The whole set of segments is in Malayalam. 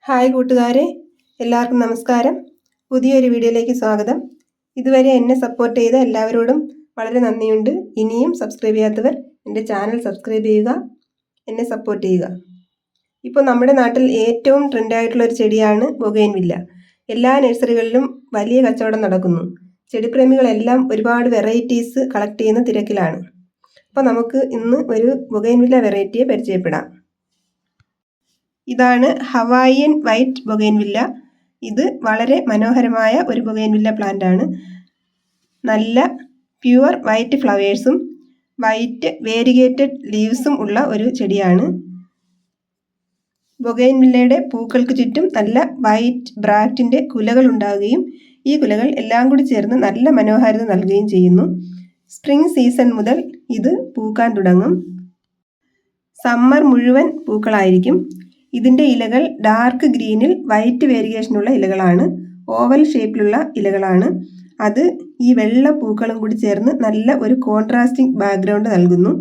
ഹായ് കൂട്ടുകാരെ, എല്ലാവർക്കും നമസ്കാരം. പുതിയൊരു വീഡിയോയിലേക്ക് സ്വാഗതം. ഇതുവരെ എന്നെ സപ്പോർട്ട് ചെയ്ത എല്ലാവരോടും വളരെ നന്ദിയുണ്ട്. ഇനിയും സബ്സ്ക്രൈബ് ചെയ്യാത്തവർ എൻ്റെ ചാനൽ സബ്സ്ക്രൈബ് ചെയ്യുക, എന്നെ സപ്പോർട്ട് ചെയ്യുക. ഇപ്പോൾ നമ്മുടെ നാട്ടിൽ ഏറ്റവും ട്രെൻഡായിട്ടുള്ളൊരു ചെടിയാണ് ബൊഗെയിൻവില്ല. എല്ലാ നഴ്സറികളിലും വലിയ കച്ചവടം നടക്കുന്നു. ചെടിപ്രേമികളെല്ലാം ഒരുപാട് വെറൈറ്റീസ് കളക്ട് ചെയ്യുന്ന തിരക്കിലാണ്. അപ്പോൾ നമുക്ക് ഇന്ന് ഒരു ബൊഗെയിൻവില്ല വെറൈറ്റിയെ പരിചയപ്പെടാം. ഇതാണ് ഹവായിയൻ വൈറ്റ് ബൊഗെയിൻവില്ല. ഇത് വളരെ മനോഹരമായ ഒരു ബൊഗെയിൻവില്ല പ്ലാന്റ് ആണ്. നല്ല പ്യുവർ വൈറ്റ് ഫ്ലവേഴ്സും വൈറ്റ് വേരിഗേറ്റഡ് ലീവ്സും ഉള്ള ഒരു ചെടിയാണ്. ബൊഗെയിൻവില്ലയുടെ പൂക്കൾക്ക് ചുറ്റും നല്ല വൈറ്റ് ബ്രാക്റ്റിൻ്റെ കുലകൾ ഉണ്ടാവുകയും ഈ കുലകൾ എല്ലാം കൂടി ചേർന്ന് നല്ല മനോഹാരിത നൽകുകയും ചെയ്യുന്നു. സ്പ്രിംഗ് സീസൺ മുതൽ ഇത് പൂക്കാൻ തുടങ്ങും. സമ്മർ മുഴുവൻ പൂക്കളായിരിക്കും. ഇതിൻ്റെ ഇലകൾ ഡാർക്ക് ഗ്രീനിൽ വൈറ്റ് വേരിയേഷനുള്ള ഇലകളാണ്. ഓവൽ ഷേപ്പിലുള്ള ഇലകളാണ്. അത് ഈ വെള്ള പൂക്കളും കൂടി ചേർന്ന് നല്ല ഒരു കോൺട്രാസ്റ്റിംഗ് ബാക്ക്ഗ്രൗണ്ട് നൽകുന്നു.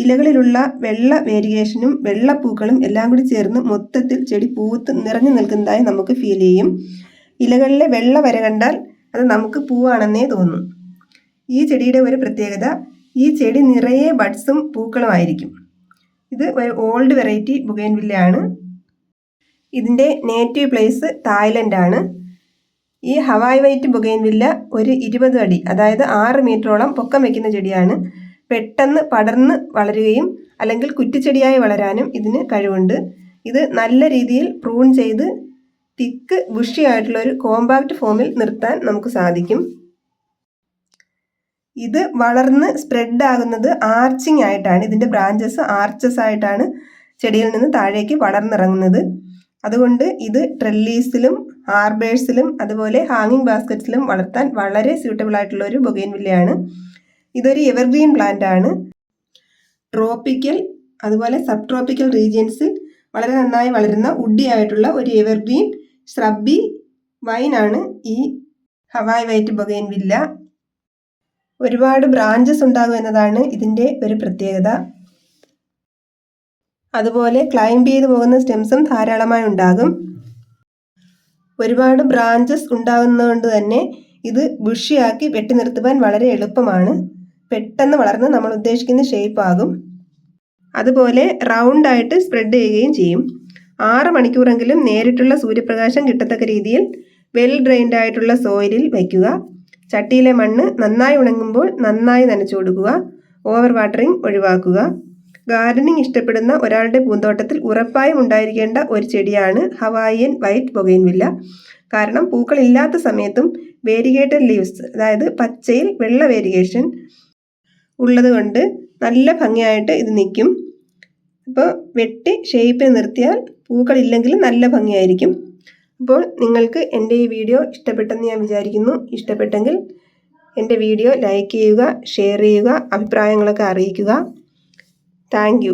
ഇലകളിലുള്ള വെള്ള വേരിയേഷനും വെള്ളപ്പൂക്കളും എല്ലാം കൂടി ചേർന്ന് മൊത്തത്തിൽ ചെടി പൂത്ത് നിറഞ്ഞു നിൽക്കുന്നതായി നമുക്ക് ഫീൽ ചെയ്യും. ഇലകളിലെ വെള്ള വര കണ്ടാൽ അത് നമുക്ക് പൂവാണെന്നേ തോന്നും. ഈ ചെടിയുടെ ഒരു പ്രത്യേകത, ഈ ചെടി നിറയെ ബഡ്സും പൂക്കളുമായിരിക്കും. ഇത് ഒരു ഓൾഡ് വെറൈറ്റി ബൊഗെയിൻവില്ലയാണ്. ഇതിൻ്റെ നേറ്റീവ് പ്ലേസ് തായ്ലൻഡാണ്. ഈ ഹവായ് വൈറ്റ് ബൊഗെയിൻവില്ല ഒരു 20 അടി, അതായത് 6 മീറ്ററോളം പൊക്കം വയ്ക്കുന്ന ചെടിയാണ്. പെട്ടെന്ന് പടർന്ന് വളരുകയും അല്ലെങ്കിൽ കുറ്റിച്ചെടിയായി വളരാനും ഇതിന് കഴിവുണ്ട്. ഇത് നല്ല രീതിയിൽ പ്രൂൺ ചെയ്ത് തിക്ക് ബുഷി ആയിട്ടുള്ള ഒരു കോമ്പാക്റ്റ് ഫോമിൽ നിർത്താൻ നമുക്ക് സാധിക്കും. ഇത് വളർന്ന് സ്പ്രെഡ് ആകുന്നത് ആർച്ചിങ് ആയിട്ടാണ്. ഇതിൻ്റെ ബ്രാഞ്ചസ് ആർച്ചസ് ആയിട്ടാണ് ചെടിയിൽ നിന്ന് താഴേക്ക് വളർന്നിറങ്ങുന്നത്. അതുകൊണ്ട് ഇത് ട്രെല്ലീസിലും ആർബേഴ്സിലും അതുപോലെ ഹാങ്ങിങ് ബാസ്ക്കറ്റ്സിലും വളർത്താൻ വളരെ സ്യൂട്ടബിൾ ആയിട്ടുള്ള ഒരു ബൊഗെയിൻവില്ലയാണ്. ഇതൊരു എവർഗ്രീൻ പ്ലാന്റ് ആണ്. ട്രോപ്പിക്കൽ അതുപോലെ സബ് ട്രോപ്പിക്കൽ റീജിയൻസിൽ വളരെ നന്നായി വളരുന്ന വുഡി ആയിട്ടുള്ള ഒരു എവർഗ്രീൻ ശ്രബി വൈനാണ് ഈ ഹവായ് വൈറ്റ് ബൊഗെയിൻവില്ല. ഒരുപാട് ബ്രാഞ്ചസ് ഉണ്ടാകും എന്നതാണ് ഇതിൻ്റെ ഒരു പ്രത്യേകത. അതുപോലെ ക്ലൈംബ് ചെയ്ത് പോകുന്ന സ്റ്റെംസും ധാരാളമായി ഉണ്ടാകും. ഒരുപാട് ബ്രാഞ്ചസ് ഉണ്ടാകുന്നതുകൊണ്ട് തന്നെ ഇത് ബുഷിയാക്കി വെട്ടി നിർത്തുവാൻ വളരെ എളുപ്പമാണ്. പെട്ടെന്ന് വളർന്ന് നമ്മൾ ഉദ്ദേശിക്കുന്ന ഷേപ്പ് ആകും. അതുപോലെ റൗണ്ടായിട്ട് സ്പ്രെഡ് ചെയ്യുകയും ചെയ്യും. 6 മണിക്കൂറെങ്കിലും നേരിട്ടുള്ള സൂര്യപ്രകാശം കിട്ടത്തക്ക രീതിയിൽ വെൽ ഡ്രെയിൻഡ് ആയിട്ടുള്ള സോയിലിൽ വയ്ക്കുക. ചട്ടിയിലെ മണ്ണ് നന്നായി ഉണങ്ങുമ്പോൾ നന്നായി നനച്ചു കൊടുക്കുക. ഓവർ വാട്ടറിങ് ഒഴിവാക്കുക. ഗാർഡനിങ് ഇഷ്ടപ്പെടുന്ന ഒരാളുടെ പൂന്തോട്ടത്തിൽ ഉറപ്പായും ഉണ്ടായിരിക്കേണ്ട ഒരു ചെടിയാണ് ഹവായിയൻ വൈറ്റ് ബൊഗെയിൻവില്ല. കാരണം പൂക്കളില്ലാത്ത സമയത്തും വേരിഗേറ്റഡ് ലീവ്സ്, അതായത് പച്ചയിൽ വെള്ള വേരിയേഷൻ ഉള്ളതുകൊണ്ട് നല്ല ഭംഗിയായിട്ട് ഇത് നിൽക്കും. അപ്പോൾ വെട്ടി ഷേപ്പിൽ നിർത്തിയാൽ പൂക്കളില്ലെങ്കിലും നല്ല ഭംഗിയായിരിക്കും. അപ്പോൾ നിങ്ങൾക്ക് എൻ്റെ ഈ വീഡിയോ ഇഷ്ടപ്പെട്ടെന്ന് ഞാൻ വിചാരിക്കുന്നു. ഇഷ്ടപ്പെട്ടെങ്കിൽ എൻ്റെ വീഡിയോ ലൈക്ക് ചെയ്യുക, ഷെയർ ചെയ്യുക, അഭിപ്രായങ്ങളൊക്കെ അറിയിക്കുക. Thank you.